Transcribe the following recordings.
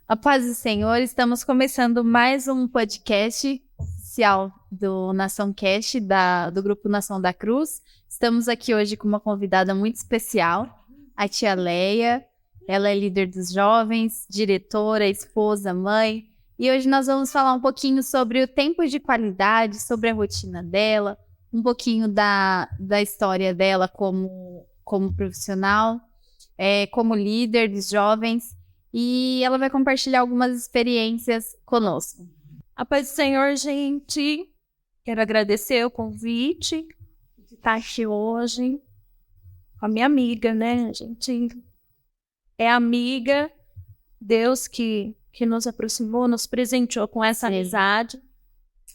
A paz do Senhor, estamos começando mais um podcast oficial do Nação Cast, do Grupo Nação da Cruz. Estamos aqui hoje com uma convidada muito especial, a tia Leia. Ela é líder dos jovens, diretora, esposa, mãe. E hoje nós vamos falar um pouquinho sobre o tempo de qualidade, sobre a rotina dela, um pouquinho da história dela como profissional, como líder dos jovens. E ela vai compartilhar algumas experiências conosco. A paz do Senhor, gente. Quero agradecer o convite de estar aqui hoje com a minha amiga, né? A gente é amiga, Deus que nos aproximou, nos presenteou com essa amizade.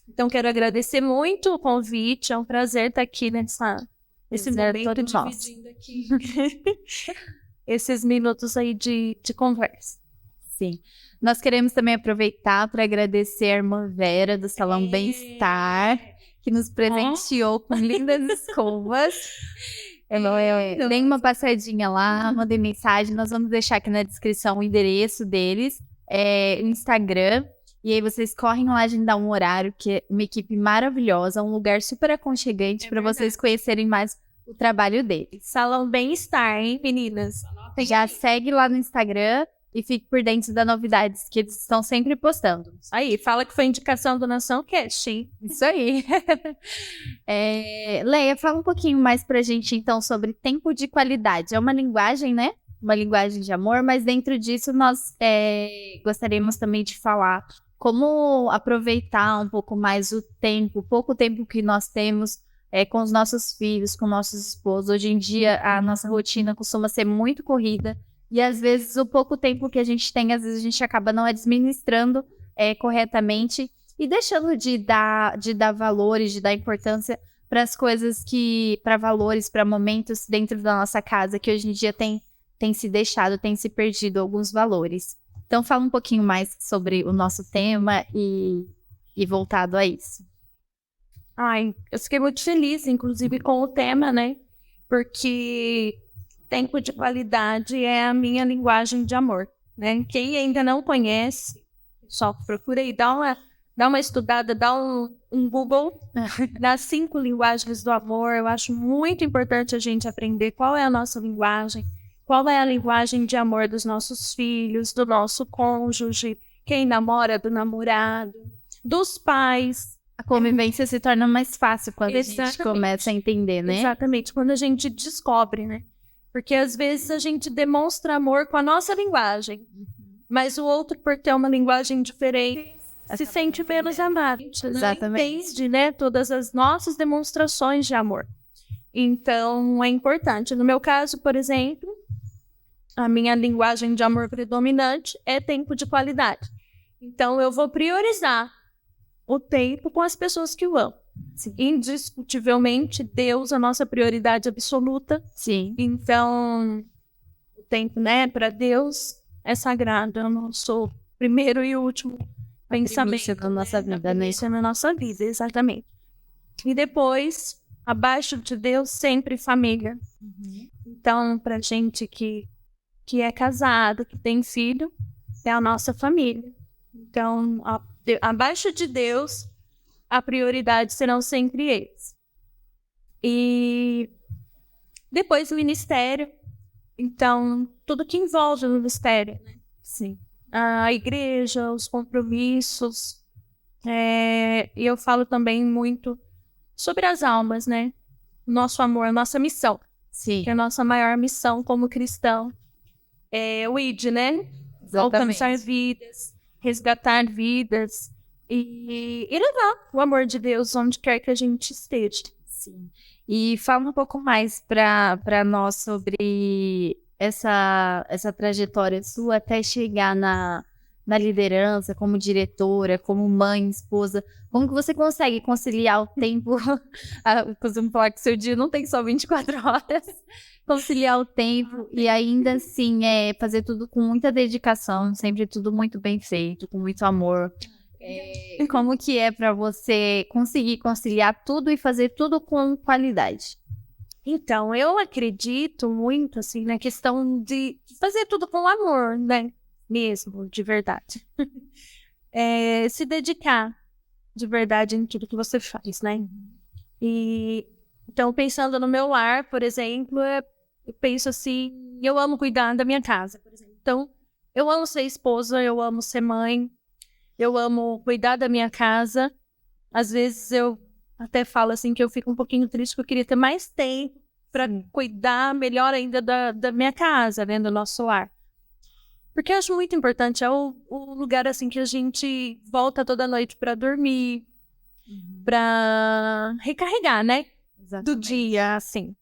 Então, quero agradecer muito o convite. É um prazer estar aqui nesse momento, dividindo aqui esses minutos aí de conversa. Sim. Nós queremos também aproveitar para agradecer a irmã Vera do Salão Bem-Estar, que nos presenteou com lindas escovas. Dê uma passadinha lá, mandei mensagem. Nós vamos deixar aqui na descrição o endereço deles, o Instagram. E aí vocês correm lá, a gente dá um horário, que é uma equipe maravilhosa, um lugar super aconchegante para vocês conhecerem mais o trabalho deles. Salão Bem-Estar, hein, meninas? Já segue lá no Instagram e fique por dentro das novidades que eles estão sempre postando. Aí, fala que foi indicação do Nação Cast, hein? Isso aí. Leia, fala um pouquinho mais pra gente, então, sobre tempo de qualidade. É uma linguagem, né? Uma linguagem de amor, mas dentro disso nós gostaríamos também de falar como aproveitar um pouco mais o pouco tempo que nós temos com os nossos filhos, com nossos esposos. Hoje em dia, a nossa rotina costuma ser muito corrida e, às vezes, o pouco tempo que a gente tem, às vezes a gente acaba não administrando corretamente e deixando de dar valores, de dar importância para as coisas para valores, para momentos dentro da nossa casa, que hoje em dia tem se deixado, tem se perdido alguns valores. Então, fala um pouquinho mais sobre o nosso tema e voltado a isso. Ai, eu fiquei muito feliz, inclusive, com o tema, né? Porque tempo de qualidade é a minha linguagem de amor, né? Quem ainda não conhece, só procura aí, dá uma estudada, dá um Google das 5 linguagens do amor. Eu acho muito importante a gente aprender qual é a nossa linguagem, qual é a linguagem de amor dos nossos filhos, do nosso cônjuge, quem namora, do namorado, dos pais. A convivência se torna mais fácil quando a gente começa a entender, né? Exatamente, quando a gente descobre, né? Porque às vezes a gente demonstra amor com a nossa linguagem, mas o outro, por ter uma linguagem diferente, se sente menos amado. Exatamente. Entende, né? Todas as nossas demonstrações de amor. Então, é importante. No meu caso, por exemplo, a minha linguagem de amor predominante é tempo de qualidade. Então, eu vou priorizar o tempo com as pessoas que eu amo. Sim. Indiscutivelmente, Deus é a nossa prioridade absoluta. Sim. Então, o tempo, né, para Deus é sagrado. Eu não sou primeiro e último pensamento da nossa vida, né? Isso é na nossa vida, exatamente. E depois, abaixo de Deus, sempre família. Então, pra gente que é casado, que tem filho, é a nossa família. Então, abaixo de Deus, a prioridade serão sempre eles. E depois o ministério. Então, tudo que envolve o ministério, né? Sim. A igreja, os compromissos. E eu falo também muito sobre as almas, né? Nosso amor, a nossa missão. Sim. Que é a nossa maior missão como cristão. É o ID, né? Exatamente. Alcançar vidas, resgatar vidas e levar o amor de Deus onde quer que a gente esteja. Sim. E fala um pouco mais para nós sobre essa trajetória sua até chegar na liderança, como diretora, como mãe, esposa. Como que você consegue conciliar o tempo? Eu costumo falar que seu dia não tem só 24 horas. Conciliar o tempo e ainda assim fazer tudo com muita dedicação, sempre tudo muito bem feito, com muito amor. Como que é para você conseguir conciliar tudo e fazer tudo com qualidade? Então, eu acredito muito, assim, na questão de fazer tudo com amor, né? mesmo, de verdade. Se dedicar de verdade em tudo que você faz, né? E então, pensando no meu lar, por exemplo, eu penso assim, eu amo cuidar da minha casa, por exemplo. Então, eu amo ser esposa, eu amo ser mãe, eu amo cuidar da minha casa. Às vezes eu até falo assim que eu fico um pouquinho triste porque eu queria ter mais tempo para cuidar melhor ainda da minha casa, né, do nosso lar. Porque eu acho muito importante, é o lugar assim que a gente volta toda noite para dormir, para recarregar, né? Do dia, assim.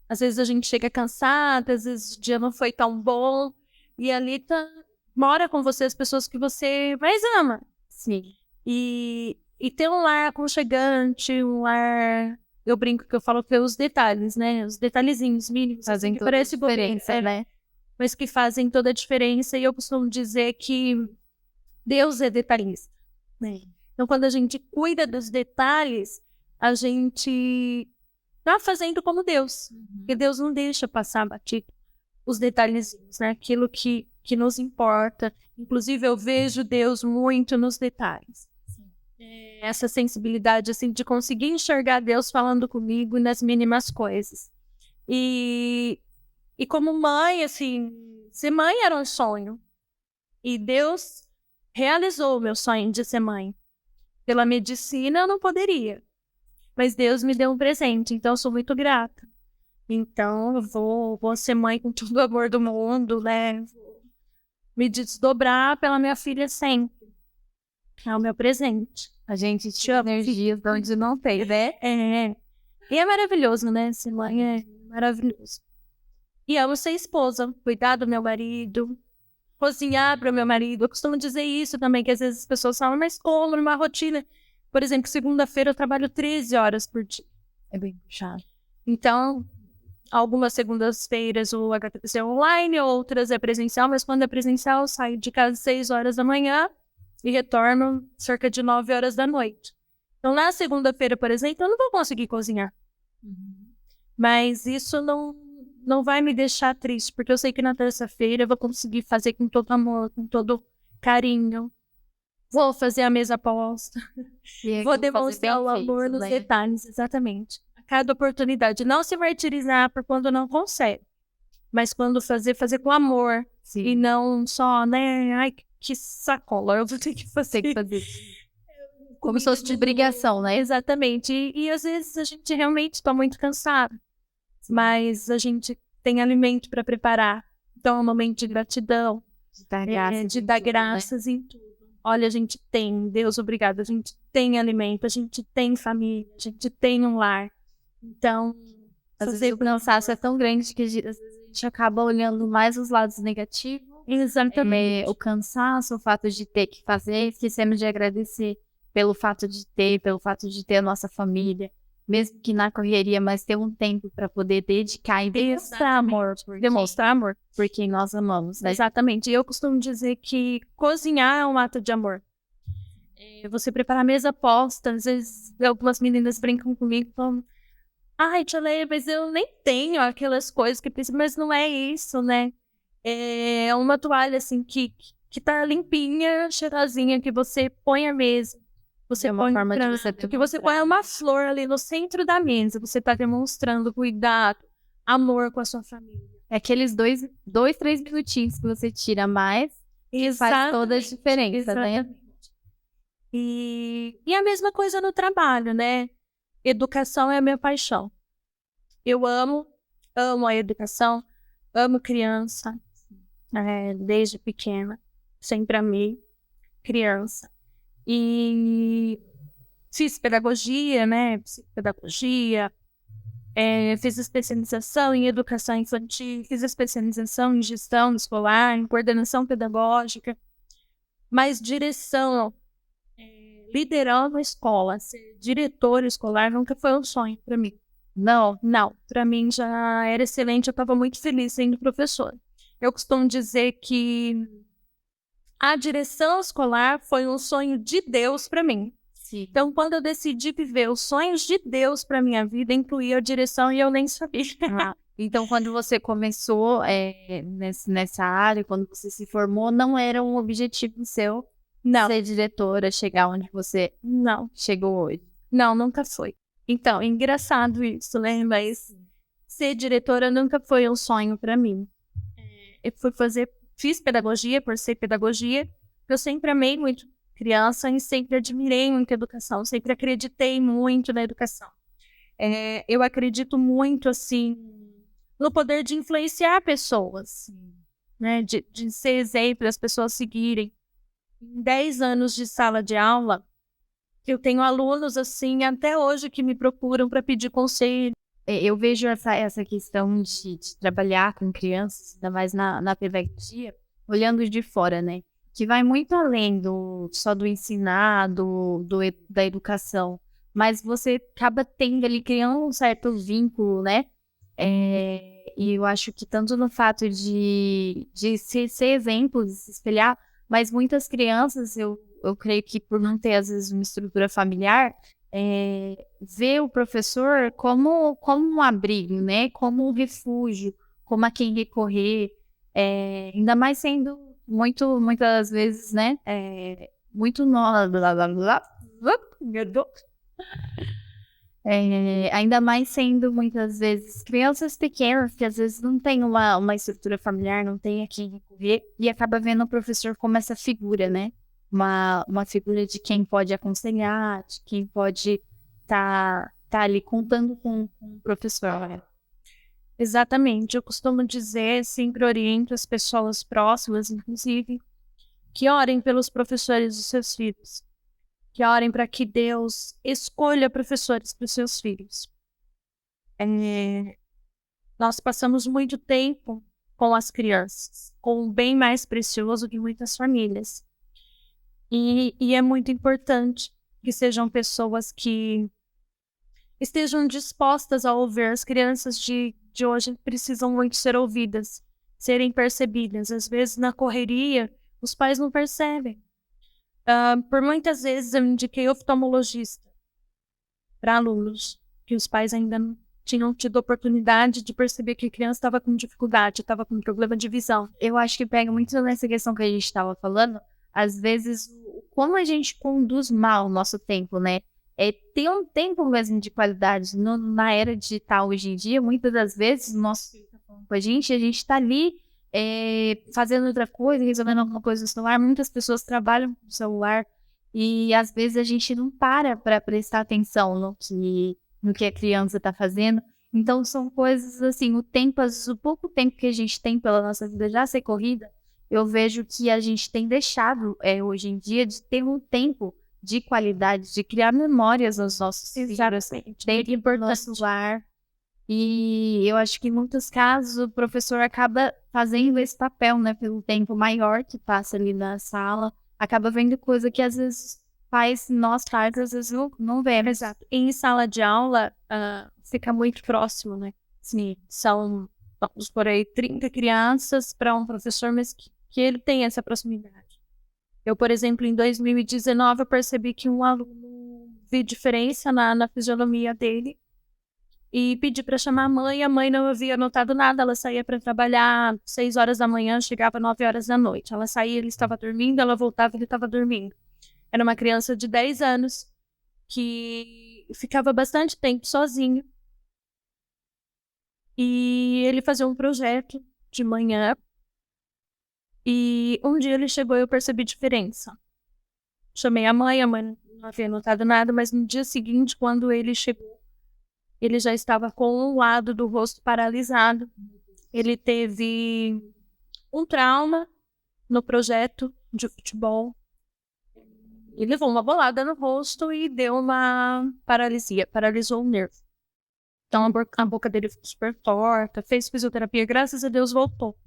Às vezes a gente chega cansada, às vezes o dia não foi tão bom, e ali mora com você as pessoas que você mais ama. Sim. E ter um lar aconchegante, um lar... Eu brinco que eu falo que é os detalhes, né? Os detalhezinhos mínimos. Fazem assim, toda a diferença, bobinha, né? Mas que fazem toda a diferença. E eu costumo dizer que Deus é detalhista, né? Então, quando a gente cuida dos detalhes, a gente tá fazendo como Deus. Porque Deus não deixa passar batido os detalhezinhos, né? Aquilo que nos importa. Inclusive, eu vejo Deus muito nos detalhes. Essa sensibilidade, assim, de conseguir enxergar Deus falando comigo nas mínimas coisas. E como mãe, assim, ser mãe era um sonho. E Deus realizou o meu sonho de ser mãe. Pela medicina, eu não poderia. Mas Deus me deu um presente, então eu sou muito grata. Então, eu vou ser mãe com todo o amor do mundo, né? Vou me desdobrar pela minha filha sempre. É o meu presente. A gente tira energias de onde não tem, né? E é maravilhoso, né? Ser mãe é maravilhoso. E amo ser esposa, cuidar do meu marido, cozinhar para o meu marido. Eu costumo dizer isso também, que às vezes as pessoas falam, mas como numa rotina? Por exemplo, segunda-feira eu trabalho 13 horas por dia. É bem puxado. Então, algumas segundas-feiras o HTTC é online, outras é presencial, mas quando é presencial eu saio de casa às 6 horas da manhã e retorno cerca de 9 horas da noite. Então, na segunda-feira, por exemplo, eu não vou conseguir cozinhar. Mas isso não vai me deixar triste, porque eu sei que na terça-feira eu vou conseguir fazer com todo amor, com todo carinho. Vou fazer a mesa posta. Vou demonstrar o amor nos detalhes, exatamente. A cada oportunidade. Não se martirizar por quando não consegue. Mas quando fazer com amor. Sim. E não só, né? Ai, que sacola, eu vou ter que fazer. Como se fosse de obrigação, né? Exatamente. E às vezes a gente realmente está muito cansado. Mas a gente tem alimento para preparar. Então é um momento de gratidão. De dar graças em tudo. Olha, a gente tem, Deus obrigado, a gente tem alimento, a gente tem família, a gente tem um lar. Então, às vezes o cansaço é tão grande que às vezes a gente acaba olhando mais os lados negativos. Exatamente. O cansaço, o fato de ter que fazer, esquecendo de agradecer pelo fato de ter a nossa família. Mesmo que na correria, mas ter um tempo para poder dedicar e demonstrar amor. Demonstrar amor. Por quem nós amamos, né? Exatamente. E eu costumo dizer que cozinhar é um ato de amor. Você preparar a mesa posta, às vezes algumas meninas brincam comigo, falam, ai, tia Leia, mas eu nem tenho aquelas coisas que preciso, mas não é isso, né? É uma toalha, assim, que tá limpinha, cheirosinha, que você põe à mesa. Você põe porque você põe uma flor ali no centro da mesa. Você está demonstrando cuidado, amor com a sua família. É aqueles 2, 3 minutinhos que você tira mais e faz toda a diferença, né? E a mesma coisa no trabalho, né? Educação é a minha paixão. Eu amo a educação, amo criança, desde pequena. Sempre amei criança. E fiz pedagogia, né? Psicopedagogia, fiz especialização em educação infantil, fiz especialização em gestão escolar, em coordenação pedagógica, mas direção, liderando a escola, ser diretora escolar nunca foi um sonho para mim. Não, para mim já era excelente, eu estava muito feliz sendo professora. Eu costumo dizer que a direção escolar foi um sonho de Deus para mim. Sim. Então, quando eu decidi viver os sonhos de Deus para minha vida, incluía a direção e eu nem sabia. Então, quando você começou nessa área, quando você se formou, não era um objetivo seu Não, ser diretora, chegar onde você não, chegou hoje? não, nunca foi. Então, é engraçado isso, né? Mas ser diretora nunca foi um sonho para mim. Eu fiz pedagogia por ser pedagogia. Eu sempre amei muito criança e sempre admirei muito a educação, sempre acreditei muito na educação. Eu acredito muito, assim, no poder de influenciar pessoas, né? De ser exemplo, as pessoas seguirem. Em 10 anos de sala de aula, eu tenho alunos, assim, até hoje que me procuram para pedir conselho. Eu vejo essa questão de trabalhar com crianças, ainda mais na pedagogia, olhando de fora, né? Que vai muito além só do ensinar, da educação. Mas você acaba tendo ali, criando um certo vínculo, né? E eu acho que tanto no fato de ser exemplo, de se espelhar, mas muitas crianças, eu creio que por não ter, às vezes, uma estrutura familiar, vê o professor como um abrigo, né? Como um refúgio, como a quem recorrer, ainda mais sendo muitas vezes, né? Muito ainda mais sendo muitas vezes crianças pequenas que às vezes não tem uma estrutura familiar, não tem a quem recorrer e acaba vendo o professor como essa figura, né? Uma figura de quem pode aconselhar, de quem pode tá ali contando com o professor, né? Exatamente, eu costumo dizer, sempre oriento as pessoas próximas, inclusive, que orem pelos professores dos seus filhos, que orem para que Deus escolha professores para os seus filhos. Nós passamos muito tempo com as crianças, com o bem mais precioso de muitas famílias. E é muito importante que sejam pessoas que estejam dispostas a ouvir. As crianças de hoje precisam muito ser ouvidas, serem percebidas. Às vezes, na correria, os pais não percebem. Por muitas vezes, eu indiquei oftalmologista para alunos, que os pais ainda não tinham tido oportunidade de perceber que a criança estava com dificuldade, estava com problema de visão. Eu acho que pega muito nessa questão que a gente estava falando, às vezes, como a gente conduz mal o nosso tempo, né? Ter um tempo mesmo de qualidade na era digital hoje em dia, muitas das vezes, o nosso filho tá falando com a gente está ali fazendo outra coisa, resolvendo alguma coisa no celular. Muitas pessoas trabalham com o celular e às vezes a gente não para prestar atenção no que a criança está fazendo. Então são coisas assim, o tempo, às vezes, o pouco tempo que a gente tem pela nossa vida já ser corrida, eu vejo que a gente tem deixado hoje em dia de ter um tempo de qualidade, de criar memórias aos nossos filhos dentro do nosso lar. E eu acho que em muitos casos o professor acaba fazendo esse papel, né, pelo tempo maior que passa ali na sala, acaba vendo coisa que às vezes nós pais às vezes não vemos. Exato. Em sala de aula, fica muito próximo, né? Sim, são, vamos por aí, 30 crianças para um professor, mas que ele tem essa proximidade. Eu, por exemplo, em 2019, eu percebi que um aluno viu diferença na fisionomia dele e pedi para chamar a mãe não havia notado nada. Ela saía para trabalhar 6 horas da manhã, chegava 9 horas da noite. Ela saía, ele estava dormindo, ela voltava, ele estava dormindo. Era uma criança de 10 anos que ficava bastante tempo sozinho. E ele fazia um projeto de manhã. E um dia ele chegou e eu percebi diferença. Chamei a mãe não havia notado nada, mas no dia seguinte, quando ele chegou, ele já estava com um lado do rosto paralisado. Ele teve um trauma no projeto de futebol. Ele levou uma bolada no rosto e deu uma paralisia, paralisou o nervo. Então a boca dele ficou super torta, fez fisioterapia, graças a Deus voltou.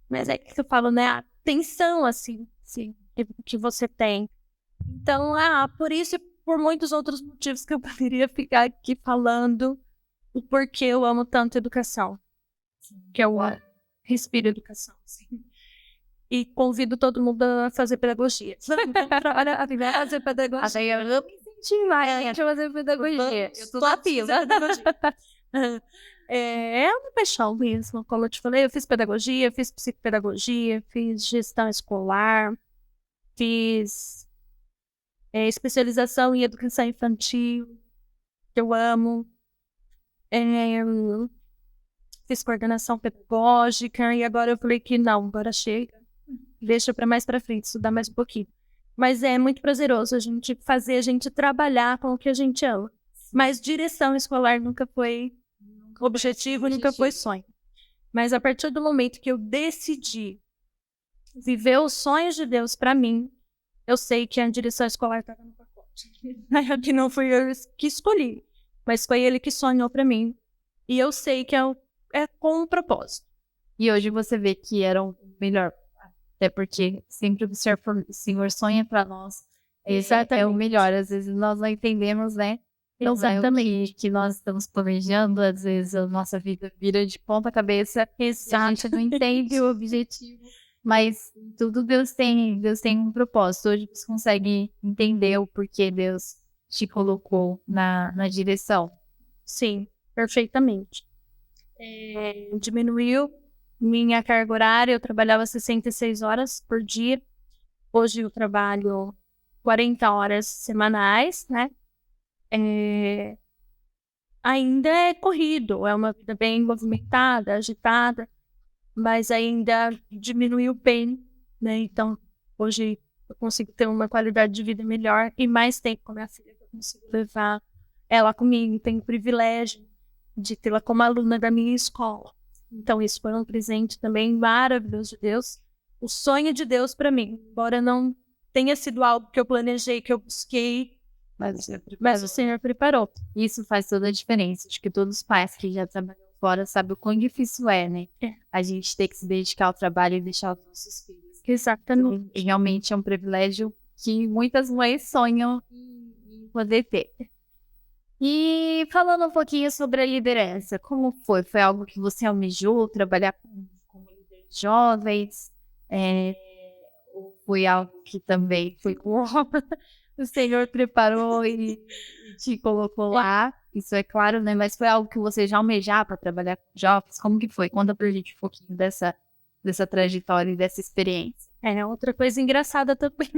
Mas é que eu falo, né, a atenção, assim, que você tem. Então, por isso e por muitos outros motivos que eu poderia ficar aqui falando o porquê eu amo tanto educação. Que eu respiro educação, assim. E convido todo mundo a fazer pedagogia. A fazer pedagogia. Eu me senti mais a fazer pedagogia. Eu tô na fila. É uma paixão mesmo, como eu te falei, eu fiz pedagogia, fiz psicopedagogia, fiz gestão escolar, fiz especialização em educação infantil, que eu amo, é, fiz coordenação pedagógica, e agora eu falei que não, agora chega, deixa para mais para frente, estudar mais um pouquinho. Mas é muito prazeroso a gente fazer, a gente trabalhar com o que a gente ama. Mas direção escolar nunca foi objetivo, nunca foi sonho. Mas a partir do momento que eu decidi viver os sonhos de Deus para mim, eu sei que a direção escolar estava no pacote. Que não fui eu que escolhi, mas foi ele que sonhou para mim. E eu sei que é com um propósito. E hoje você vê que era o melhor. Até porque sempre o Senhor sonha para nós. É o melhor. Às vezes nós não entendemos, né? Exatamente. Que nós estamos planejando, às vezes a nossa vida vira de ponta cabeça. A gente não entende o objetivo. Mas tudo Deus tem um propósito. Hoje você consegue entender o porquê Deus te colocou na direção. Sim, perfeitamente. Diminuiu minha carga horária, eu trabalhava 66 horas por dia. Hoje eu trabalho 40 horas semanais, né? Ainda é corrido, é uma vida bem movimentada, agitada, mas ainda diminuiu bem, né? Então, hoje eu consigo ter uma qualidade de vida melhor e mais tempo com a minha filha, que eu consigo levar ela comigo, tenho o privilégio de tê-la como aluna da minha escola. Então, isso foi um presente também maravilhoso de Deus, o sonho de Deus para mim, embora não tenha sido algo que eu planejei, que eu busquei, mas o Senhor preparou. Isso faz toda a diferença. Acho que todos os pais que já trabalham fora sabem o quão difícil é, né? A gente ter que se dedicar ao trabalho e deixar os nossos filhos. Exatamente. Então, realmente é um privilégio que muitas mães sonham em poder ter. E falando um pouquinho sobre a liderança, como foi? Foi algo que você almejou, trabalhar como líder de jovens? Ou foi algo que também foi o Senhor preparou e te colocou lá? Isso é claro, né? Mas foi algo que você já almejava para trabalhar com jovens? Como que foi? Conta pra gente um pouquinho dessa trajetória e dessa experiência. Outra coisa engraçada também.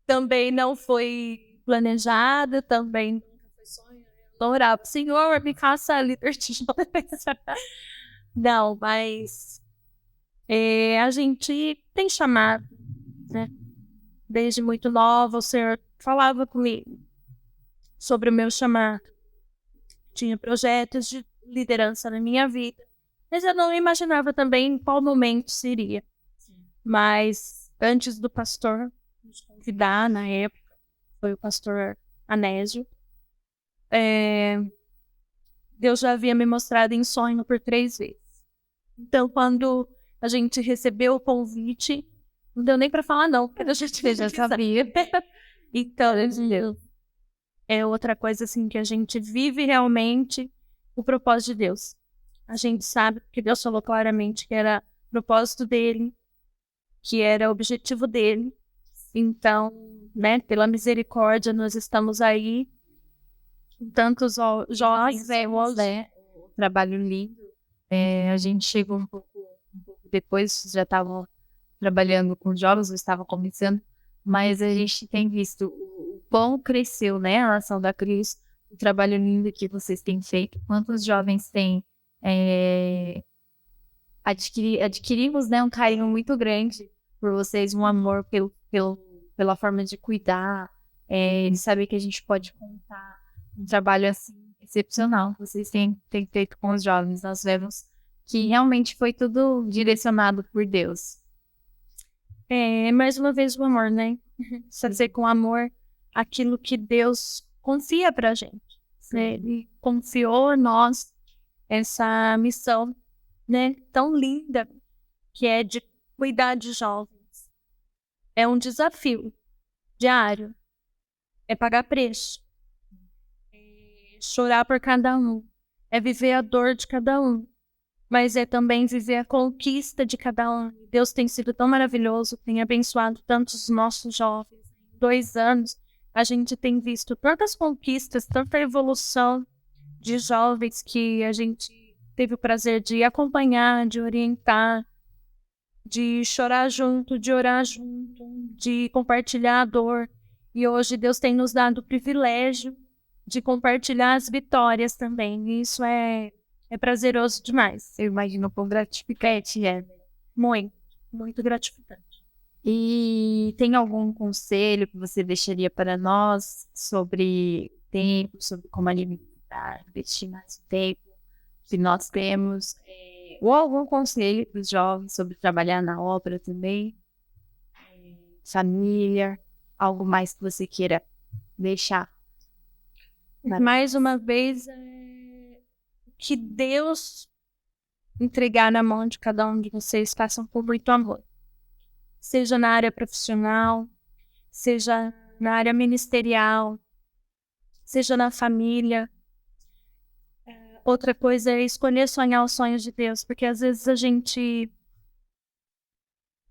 Também não foi planejada, também nunca foi sonho. Eu orava, Senhor, me faça líder de jovens. Não, mas a gente tem chamado, né? Desde muito nova, o Senhor falava comigo sobre o meu chamado. Tinha projetos de liderança na minha vida, mas eu não imaginava também em qual momento seria. Mas antes do pastor nos convidar, na época, foi o pastor Anésio, Deus já havia me mostrado em sonho por 3 vezes. Então, quando a gente recebeu o convite, não deu nem para falar não, porque a gente já sabia. Então, é outra coisa assim que a gente vive realmente o propósito de Deus. A gente sabe que Deus falou claramente que era o propósito dele, que era o objetivo dele. Então, né, pela misericórdia, nós estamos aí com tantos jovens, né? O trabalho lindo. A gente chegou um pouco depois, já estavam trabalhando com jovens, eu estava começando, mas a gente tem visto o quão cresceu, né, a Nação da Cruz, o trabalho lindo que vocês têm feito, quantos jovens têm adquirimos, né, um carinho muito grande por vocês, um amor pela forma de cuidar, de saber que a gente pode contar um trabalho assim excepcional que vocês têm feito com os jovens. Nós vemos que realmente foi tudo direcionado por Deus. Mais uma vez o amor, né? Fazer com amor aquilo que Deus confia pra gente. Né? Ele confiou a nós essa missão, né, tão linda, que é de cuidar de jovens. É um desafio diário. É pagar preço. É chorar por cada um. É viver a dor de cada um. Mas é também viver a conquista de cada um. Deus tem sido tão maravilhoso, tem abençoado tantos nossos jovens. Em 2 anos, a gente tem visto tantas conquistas, tanta evolução de jovens que a gente teve o prazer de acompanhar, de orientar, de chorar junto, de orar junto, de compartilhar a dor. E hoje Deus tem nos dado o privilégio de compartilhar as vitórias também. E isso é prazeroso demais. Eu imagino quão gratificante é. Muito, muito gratificante. E tem algum conselho que você deixaria para nós sobre tempo, sobre como alimentar, investir mais tempo que nós temos? Ou algum conselho para os jovens sobre trabalhar na obra também? Família, algo mais que você queira deixar? Mais uma vez, que Deus entregar na mão de cada um de vocês façam com muito amor. Seja na área profissional, seja na área ministerial, seja na família. Outra coisa é escolher sonhar os sonhos de Deus, porque às vezes a gente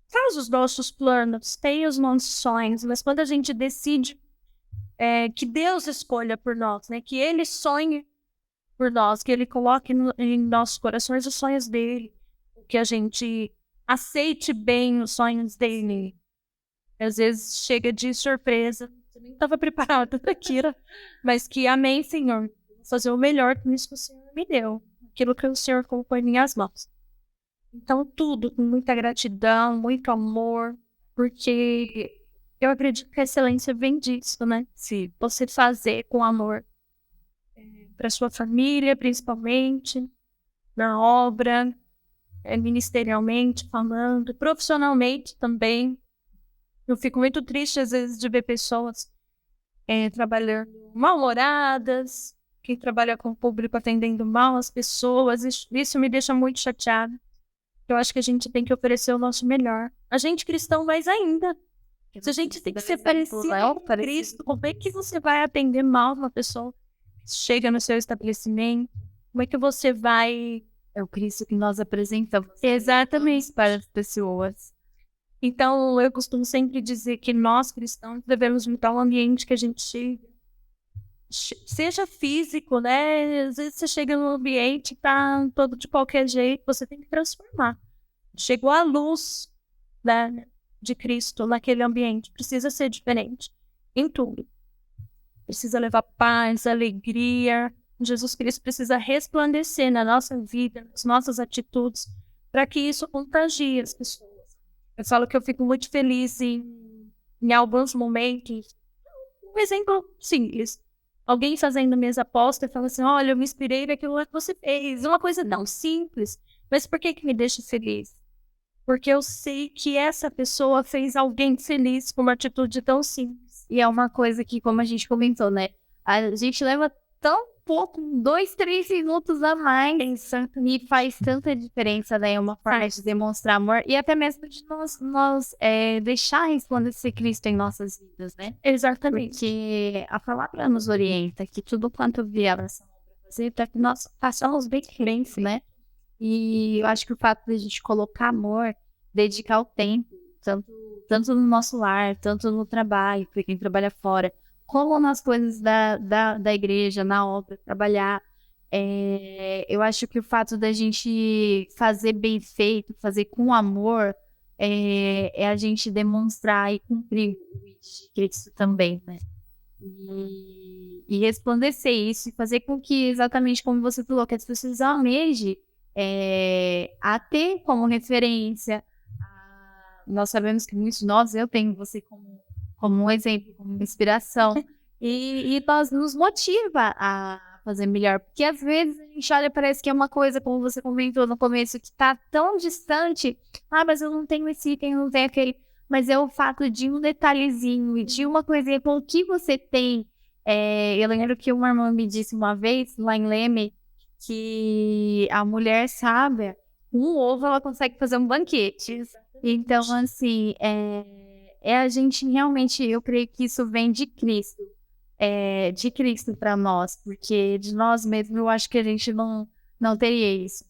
faz os nossos planos, tem os nossos sonhos, mas quando a gente decide que Deus escolha por nós, né? Que Ele sonhe por nós, que Ele coloque em nossos corações os sonhos dEle, que a gente aceite bem os sonhos dEle. Às vezes chega de surpresa, eu nem estava preparada para aquilo, mas que amém, Senhor, vou fazer o melhor com isso que o Senhor me deu, aquilo que o Senhor colocou em minhas mãos. Então tudo com muita gratidão, muito amor, porque eu acredito que a excelência vem disso, né? Se você fazer com amor para sua família, principalmente, na obra, ministerialmente falando, profissionalmente também. Eu fico muito triste, às vezes, de ver pessoas trabalhando mal-humoradas, quem trabalha com o público atendendo mal as pessoas. Isso me deixa muito chateada. Eu acho que a gente tem que oferecer o nosso melhor. A gente cristão mais ainda. Se a gente tem que ser parecido com Cristo, como é que você vai atender mal uma pessoa que chega no seu estabelecimento? Como é que você vai... É o Cristo que nós apresentamos. Exatamente. Para as pessoas. Então, eu costumo sempre dizer que nós, cristãos, devemos mudar o ambiente que a gente chega. Seja físico, né? Às vezes você chega num ambiente e tá todo de qualquer jeito, você tem que transformar. Chegou a luz, né, de Cristo naquele ambiente, precisa ser diferente em tudo. Precisa levar paz, alegria. Jesus Cristo precisa resplandecer na nossa vida, nas nossas atitudes, para que isso contagie as pessoas. Eu falo que eu fico muito feliz em alguns momentos. Um exemplo simples. Alguém fazendo mesa posta e fala assim, olha, eu me inspirei naquilo que você fez. Uma coisa não simples. Mas por que me deixa feliz? Porque eu sei que essa pessoa fez alguém feliz com uma atitude tão simples. E é uma coisa que, como a gente comentou, né? A gente leva tão pouco, 2, 3 minutos a mais. E faz tanta diferença, né? É uma forma de demonstrar amor. E até mesmo de nós deixar resplandecer Cristo em nossas vidas, né? Exatamente. Porque a palavra nos orienta que tudo quanto vier para fazer, para que nós façamos bem diferente, né? E eu acho que o fato de a gente colocar amor, dedicar o tempo, tanto no nosso lar, tanto no trabalho, para quem trabalha fora, como nas coisas da igreja, na obra, trabalhar. Eu acho que o fato da gente fazer bem feito, fazer com amor, é a gente demonstrar e cumprir o Cristo também, né? E resplandecer isso, e fazer com que, exatamente como você falou, que as pessoas almejem a ter como referência. Nós sabemos que muitos de nós, eu tenho você como um exemplo, como inspiração, e nós nos motiva a fazer melhor, porque às vezes a gente olha, parece que é uma coisa, como você comentou no começo, que está tão distante, mas eu não tenho esse item, eu não tenho aquele, mas é o fato de um detalhezinho, de uma coisinha com o que você tem. Eu lembro que uma irmã me disse uma vez, lá em Leme, que a mulher sábia, com um ovo ela consegue fazer um banquete. Então, assim, a gente realmente, eu creio que isso vem de Cristo. De Cristo para nós, porque de nós mesmos eu acho que a gente não teria isso.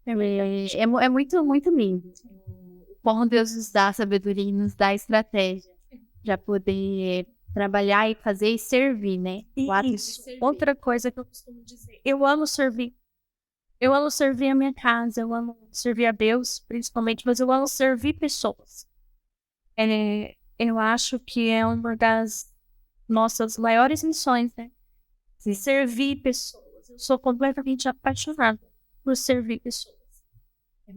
É muito, muito lindo. Como Deus nos dá sabedoria e nos dá estratégia para poder trabalhar e fazer e servir, né? O ato de Isso. servir. Outra coisa que eu costumo dizer, eu amo servir. Eu amo servir a minha casa, eu amo servir a Deus, principalmente, mas eu amo servir pessoas. Eu acho que é uma das nossas maiores missões, né? Servir pessoas. Eu sou completamente apaixonada por servir pessoas.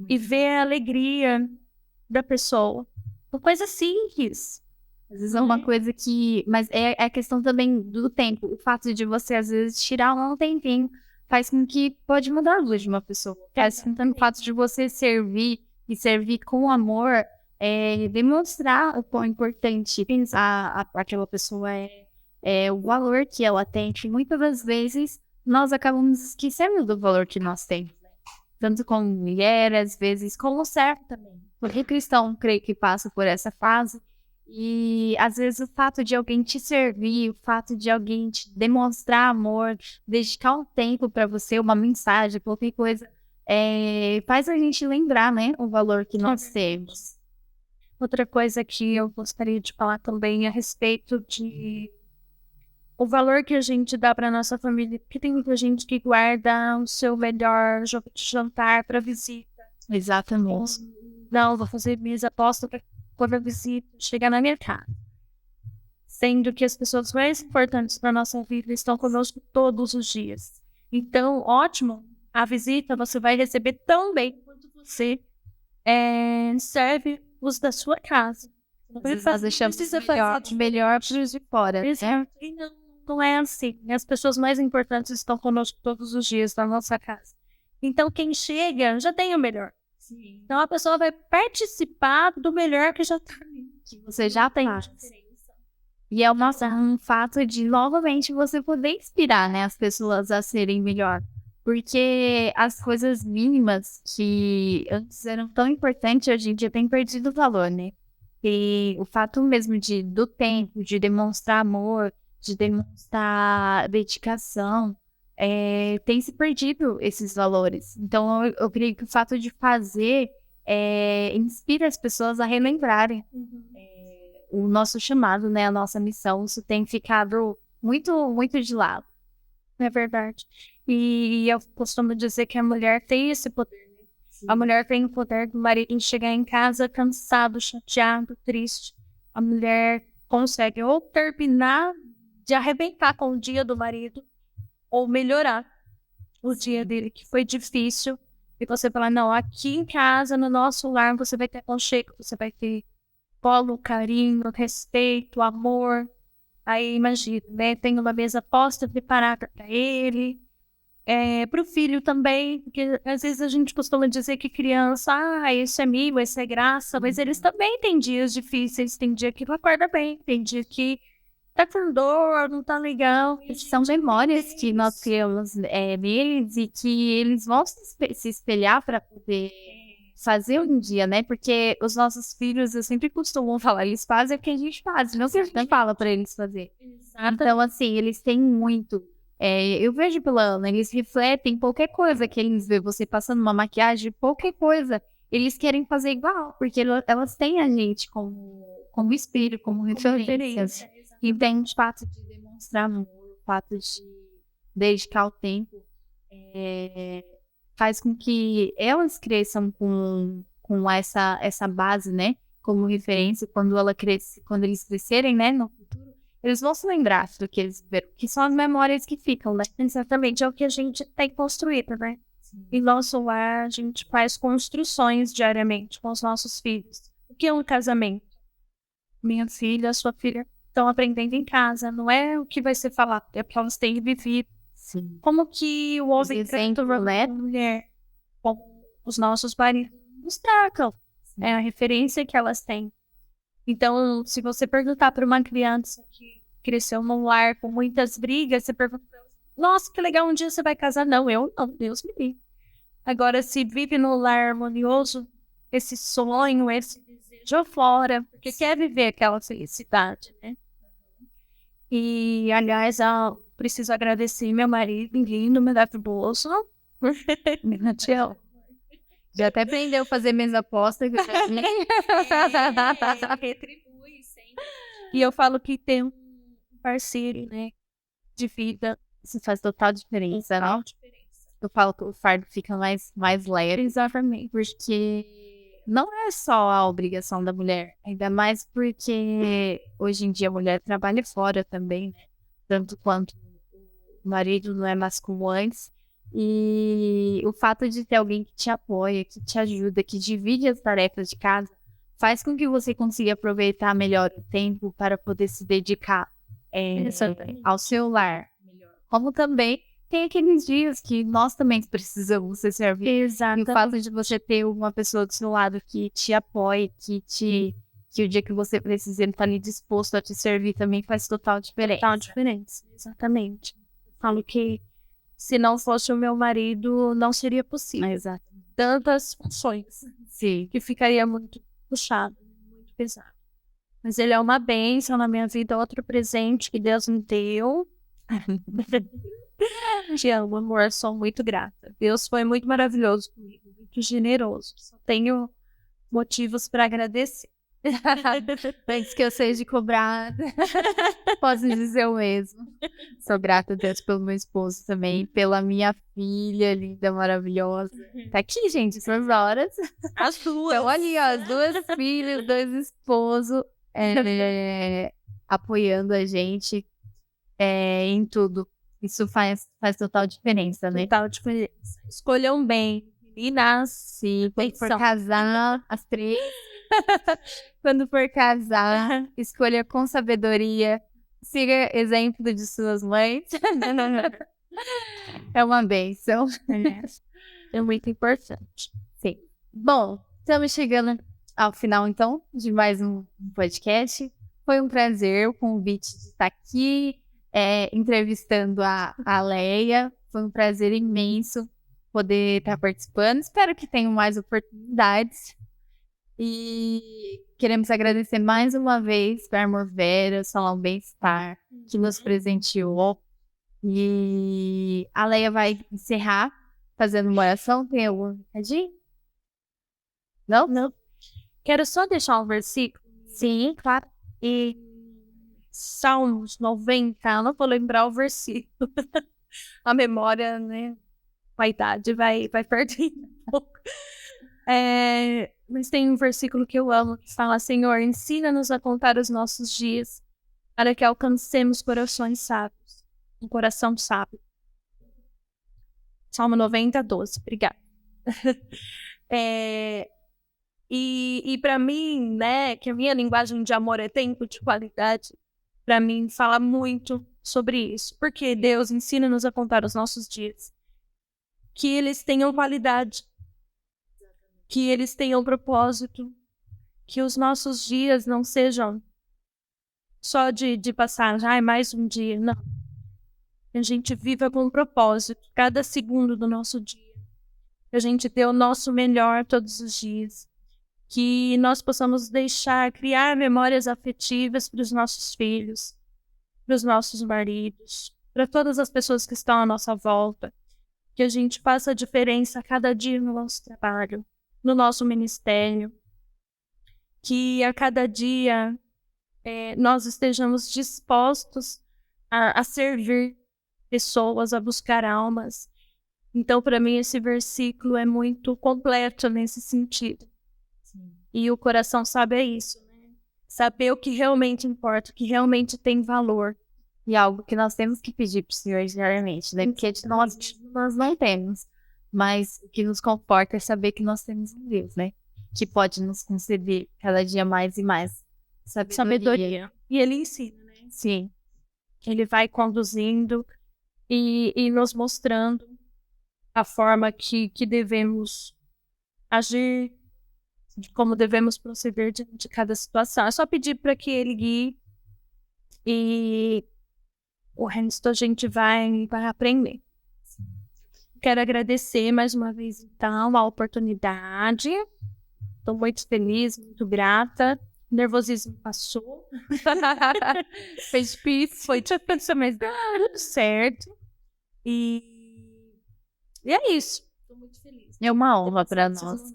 E ver a alegria da pessoa. Uma coisa simples. Às vezes é uma coisa que... Mas é a questão também do tempo. O fato de você, às vezes, tirar um tempinho faz com que pode mudar a vida de uma pessoa. Faz com que o fato de você servir e servir com amor demonstrar o quão importante aquela pessoa o valor que ela tem, que muitas das vezes nós acabamos esquecendo do valor que nós temos, né? Tanto como mulher, às vezes, como servo também. Porque cristão, creio que passa por essa fase. E às vezes o fato de alguém te servir, o fato de alguém te demonstrar amor, dedicar um tempo para você, uma mensagem, qualquer coisa, faz a gente lembrar, né, o valor que nós temos. Outra coisa que eu gostaria de falar também é a respeito de o valor que a gente dá para nossa família, porque tem muita gente que guarda o seu melhor jantar para visita. Exatamente. Não, vou fazer mesa aposta para quando a visita chegar na minha casa. Sendo que as pessoas mais importantes para nossa vida estão conosco todos os dias. Então, ótimo, a visita você vai receber tão bem quanto você serve os da sua casa. Nós deixamos melhor para os de fora, né? E não é assim. As pessoas mais importantes estão conosco todos os dias na nossa casa. Então, quem chega já tem o melhor. Sim. Então, a pessoa vai participar do melhor que já está ali. Que você já tem. E é um fato de, novamente, você poder inspirar, né, as pessoas a serem melhor. Porque as coisas mínimas que antes eram tão importantes, hoje em dia tem perdido o valor, né? E o fato mesmo do tempo, de demonstrar amor, de demonstrar dedicação, tem se perdido esses valores. Então, eu creio que o fato de fazer inspira as pessoas a relembrarem o nosso chamado, né, a nossa missão. Isso tem ficado muito, muito de lado. É verdade. E eu costumo dizer que a mulher tem esse poder. Sim. A mulher tem o poder do marido chegar em casa cansado, chateado, triste. A mulher consegue ou terminar de arrebentar com o dia do marido, ou melhorar o dia dele, que foi difícil. E você fala, não, aqui em casa, no nosso lar, você vai ter aconchego, você vai ter colo, carinho, respeito, amor. Aí imagina, né? Tem uma mesa posta, preparada para ele. Para o filho também, porque às vezes a gente costuma dizer que criança, isso é mimo, isso é graça, mas eles também têm dias difíceis, tem dia que não acorda bem, tem dia que tá com dor, não tá legal. São memórias que nós criamos neles e que eles vão se espelhar para poder fazer um dia, né? Porque os nossos filhos, eu sempre costumo falar, eles fazem o que a gente faz, não se a gente fala para eles fazer. Exato. Então, assim, eles têm muito. Eu vejo pela Ana, eles refletem qualquer coisa que eles veem você passando uma maquiagem, qualquer coisa, eles querem fazer igual, porque elas têm a gente como espelho, como referência. E tem o fato de demonstrar amor, o fato de dedicar o tempo, faz com que elas cresçam com essa base, né, como referência, quando eles crescerem, né, no futuro. Eles vão se lembrar do que eles viveram, que são as memórias que ficam, né? Exatamente, é o que a gente tem construído, né? Sim. Em nosso lar, a gente faz construções diariamente com os nossos filhos. O que é um casamento? Minha filha, sua filha estão aprendendo em casa, não é o que vai ser falado, é porque elas têm vivido. Sim. Como que o homem trata a mulher, como os nossos maridos nos tratam. É a referência que elas têm. Então, se você perguntar para uma criança que cresceu num lar com muitas brigas, você pergunta para ela, nossa, que legal, um dia você vai casar? Não, eu não, Deus me livre. Agora, se vive num lar harmonioso, esse sonho, esse desejo fora, porque quer viver aquela felicidade, né? E, aliás, eu preciso agradecer meu marido, lindo, maravilhoso. Já até aprendeu a fazer mesa aposta. Retribui sempre. E eu falo que tem parceiro, né, de vida. Isso faz total diferença, Total né? diferença. Eu falo que o fardo fica mais leve, Exatamente. porque não é só a obrigação da mulher, ainda mais porque hoje em dia a mulher trabalha fora também, né? Tanto quanto o marido não é mais como antes. E o fato de ter alguém que te apoia, que te ajuda, que divide as tarefas de casa, faz com que você consiga aproveitar melhor o tempo para poder se dedicar ao seu lar. Como também tem aqueles dias que nós também precisamos ser servidos. E Exatamente. o fato de você ter uma pessoa do seu lado que te apoie, que o dia que você precisa ele tá ali disposto a te servir também faz total diferença. Total diferença, exatamente. Falo que se não fosse o meu marido, não seria possível. Exato. Tantas funções Sim. que ficaria muito puxado, muito pesado. Mas ele é uma bênção na minha vida, outro presente que Deus me deu. Te amo, amor, sou muito grata. Deus foi muito maravilhoso comigo, muito generoso. Só tenho motivos para agradecer. Antes que eu seja cobrada, posso dizer o mesmo. Sou grata a Deus pelo meu esposo também, pela minha filha linda, maravilhosa. Tá aqui, gente, essas horas. As duas. Então, ali, ó, as 2 filhas, 2 esposos apoiando a gente em tudo. Isso faz total diferença, né? Total diferença. Escolham bem. Meninas, Se quando for casar, as 3. Quando for casar, escolha com sabedoria. Siga exemplo de suas mães. É uma bênção. É muito importante. Sim. Bom, estamos chegando ao final, então, de mais um podcast. Foi um prazer o convite de estar aqui entrevistando a Leia. Foi um prazer imenso poder estar participando. Espero que tenham mais oportunidades. E queremos agradecer mais uma vez para a Amor Vera, Salão Bem-Estar, que nos presenteou. E a Leia vai encerrar fazendo uma oração. Tem algum recadinho? Não? Não. Quero só deixar um versículo. Sim, claro. E Salmos 90, eu não vou lembrar o versículo. A memória, né? A idade vai perdendo um pouco. Mas tem um versículo que eu amo, que fala: Senhor, ensina-nos a contar os nossos dias, para que alcancemos corações sábios. Um coração sábio. Salmo 90, 12. Obrigada. E para mim, né, que a minha linguagem de amor é tempo de qualidade, para mim fala muito sobre isso. Porque Deus ensina-nos a contar os nossos dias. Que eles tenham qualidade. Que eles tenham propósito. Que os nossos dias não sejam só de passagem, mais um dia, não. Que a gente viva com propósito, cada segundo do nosso dia. Que a gente dê o nosso melhor todos os dias. Que nós possamos criar memórias afetivas para os nossos filhos, para os nossos maridos, para todas as pessoas que estão à nossa volta. Que a gente faça a diferença a cada dia no nosso trabalho, no nosso ministério. Que a cada dia nós estejamos dispostos a servir pessoas, a buscar almas. Então, para mim, esse versículo é muito completo nesse sentido. Sim. E o coração sabe isso, né? Saber o que realmente importa, o que realmente tem valor. E algo que nós temos que pedir para o Senhor diariamente, né? Porque nós não temos. Mas o que nos conforta é saber que nós temos um Deus, né? Que pode nos conceder cada dia mais e mais sabedoria. E Ele ensina, né? Sim. Ele vai conduzindo e nos mostrando a forma que devemos agir, de como devemos proceder diante de cada situação. É só pedir para que Ele guie e o resto a gente vai aprender. Quero agradecer mais uma vez, então, a oportunidade. Estou muito feliz, muito grata. O nervosismo passou. Foi difícil. Foi difícil, mas deu tudo certo. E é isso. Estou muito feliz. É uma honra para nós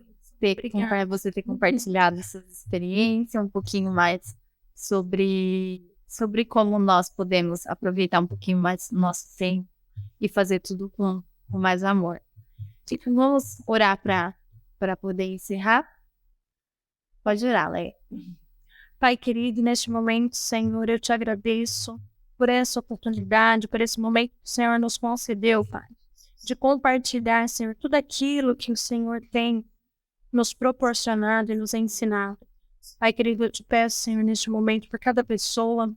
você ter compartilhado essas experiências, um pouquinho mais sobre sobre como nós podemos aproveitar um pouquinho mais o nosso tempo e fazer tudo com mais amor. Então, vamos orar para poder encerrar? Pode orar, Leia. Pai querido, neste momento, Senhor, eu te agradeço por essa oportunidade, por esse momento que o Senhor nos concedeu, Pai, de compartilhar, Senhor, tudo aquilo que o Senhor tem nos proporcionado e nos ensinado. Pai querido, eu te peço, Senhor, neste momento, por cada pessoa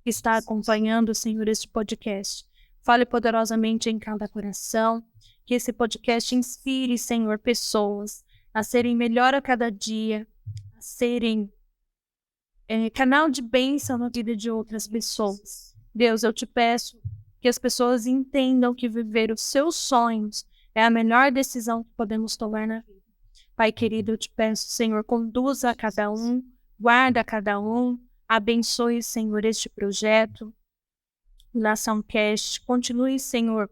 que está acompanhando, Senhor, este podcast. Fale poderosamente em cada coração, que esse podcast inspire, Senhor, pessoas a serem melhor a cada dia, a serem canal de bênção na vida de outras pessoas. Deus, eu te peço que as pessoas entendam que viver os seus sonhos é a melhor decisão que podemos tomar na vida. Pai querido, eu te peço, Senhor, conduza a cada um, guarda a cada um, abençoe, Senhor, este projeto, Nação Cast. Continue, Senhor,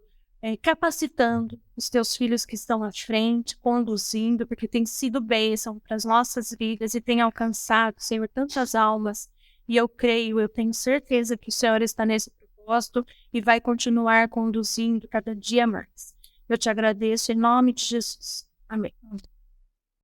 capacitando os teus filhos que estão à frente, conduzindo, porque tem sido bênção para as nossas vidas e tem alcançado, Senhor, tantas almas. E eu creio, eu tenho certeza que o Senhor está nesse propósito e vai continuar conduzindo cada dia mais. Eu te agradeço em nome de Jesus. Amém.